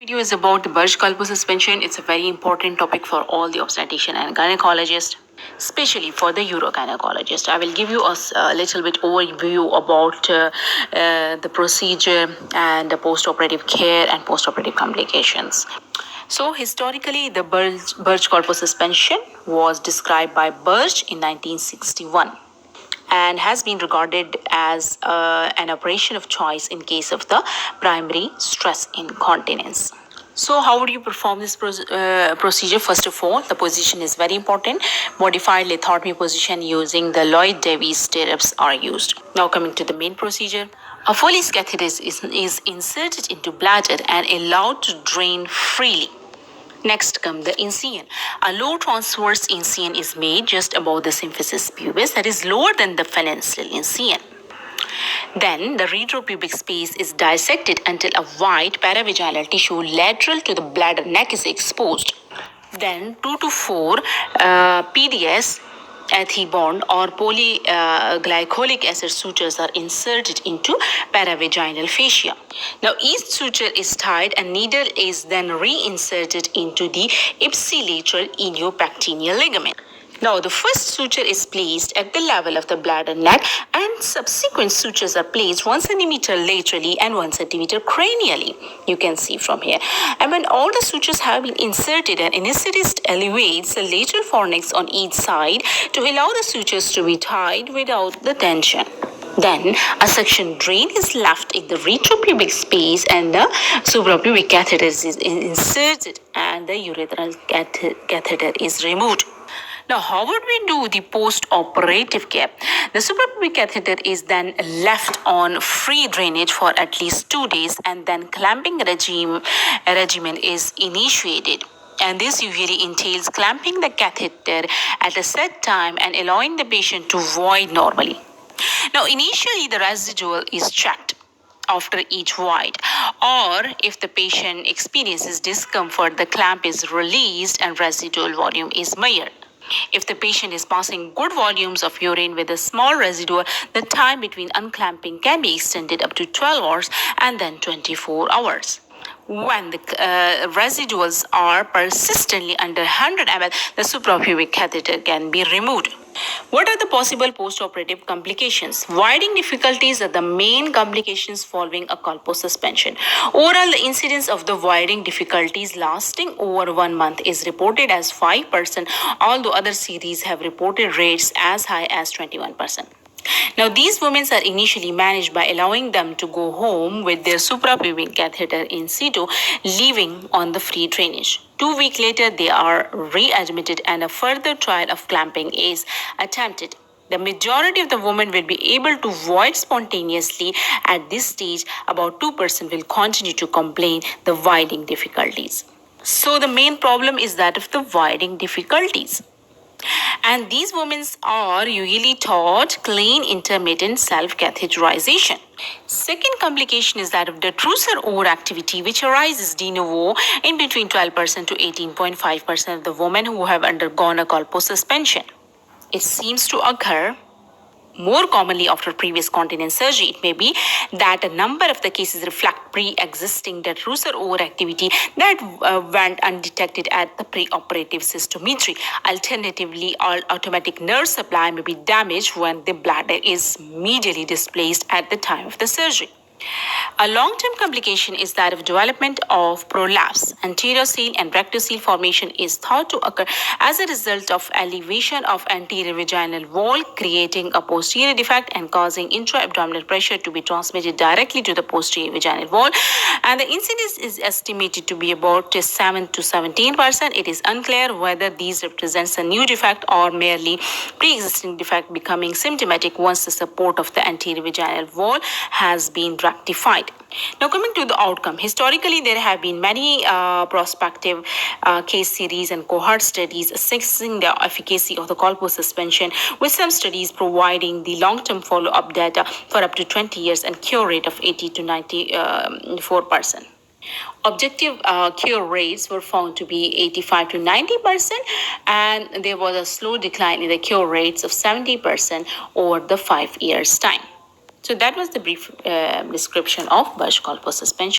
Video is about the Burj-Khalifa suspension. It's a very important topic for all the obstetrician and gynecologist, especially for the urogynecologist. I will give you a little bit overview about the procedure and the post-operative care and post-operative complications. So historically, the Burj-Khalifa suspension was described by Burj in 1961 and has been regarded as an operation of choice in case of the primary stress incontinence. So, how would you perform this procedure? First of all, the position is very important. Modified lithotomy position using the Lloyd Davies stirrups are used. Now, coming to the main procedure. A Foley's catheter is inserted into bladder and allowed to drain freely. Next comes the incision. A low transverse incision is made just above the symphysis pubis, that is lower than the phalangeal incision. Then the retropubic space is dissected until a wide paravaginal tissue lateral to the bladder neck is exposed. Then 2 to 4 PDS ethibond or polyglycolic acid sutures are inserted into paravaginal fascia. Now each suture is tied and needle is then reinserted into the ipsilateral iliopectineal ligament. Now the first suture is placed at the level of the bladder neck and subsequent sutures are placed 1 centimeter laterally and 1 centimeter cranially. You can see from here. And when all the sutures have been inserted, an anesthetist elevates the lateral fornix on each side to allow the sutures to be tied without the tension. Then a suction drain is left in the retropubic space and the suprapubic catheter is inserted and the urethral catheter is removed. Now, how would we do the post-operative care? The suprapubic catheter is then left on free drainage for at least 2 days and then clamping regimen is initiated. And this usually entails clamping the catheter at a set time and allowing the patient to void normally. Now, initially the residual is checked after each void, or if the patient experiences discomfort, the clamp is released and residual volume is measured. If the patient is passing good volumes of urine with a small residue, the time between unclamping can be extended up to 12 hours and then 24 hours. When the residuals are persistently under 100 ml, the suprapubic catheter can be removed. What are the possible post-operative complications? Voiding difficulties are the main complications following a colpo suspension. Overall, the incidence of the voiding difficulties lasting over 1 month is reported as 5%, although other series have reported rates as high as 21%. Now, these women are initially managed by allowing them to go home with their suprapubic catheter in situ, leaving on the free drainage. 2 weeks later, they are readmitted and a further trial of clamping is attempted. The majority of the women will be able to void spontaneously. At this stage, about 2% will continue to complain the voiding difficulties. So the main problem is that of the voiding difficulties. And these women are usually taught clean intermittent self-catheterization. Second complication is that of detrusor overactivity, which arises de novo in between 12% to 18.5% of the women who have undergone a colpo suspension. It seems to occur more commonly after previous continence surgery. It may be that a number of the cases reflect pre-existing detrusor overactivity that went undetected at the pre-operative cystometry. Alternatively, all automatic nerve supply may be damaged when the bladder is medially displaced at the time of the surgery. A long-term complication is that of development of prolapse. Anterocele and rectocele formation is thought to occur as a result of elevation of anterior vaginal wall, creating a posterior defect and causing intra-abdominal pressure to be transmitted directly to the posterior vaginal wall. And the incidence is estimated to be about 7 to 17%. It is unclear whether these represents a new defect or merely pre-existing defect becoming symptomatic once the support of the anterior vaginal wall has been rectified. Now, coming to the outcome, historically there have been many prospective case series and cohort studies assessing the efficacy of the colpo suspension, with some studies providing the long-term follow-up data for up to 20 years and cure rate of 80 to 94%. Objective cure rates were found to be 85 to 90%, and there was a slow decline in the cure rates of 70% over the 5 years' time. So that was the brief description of Burj-Khalifa suspension.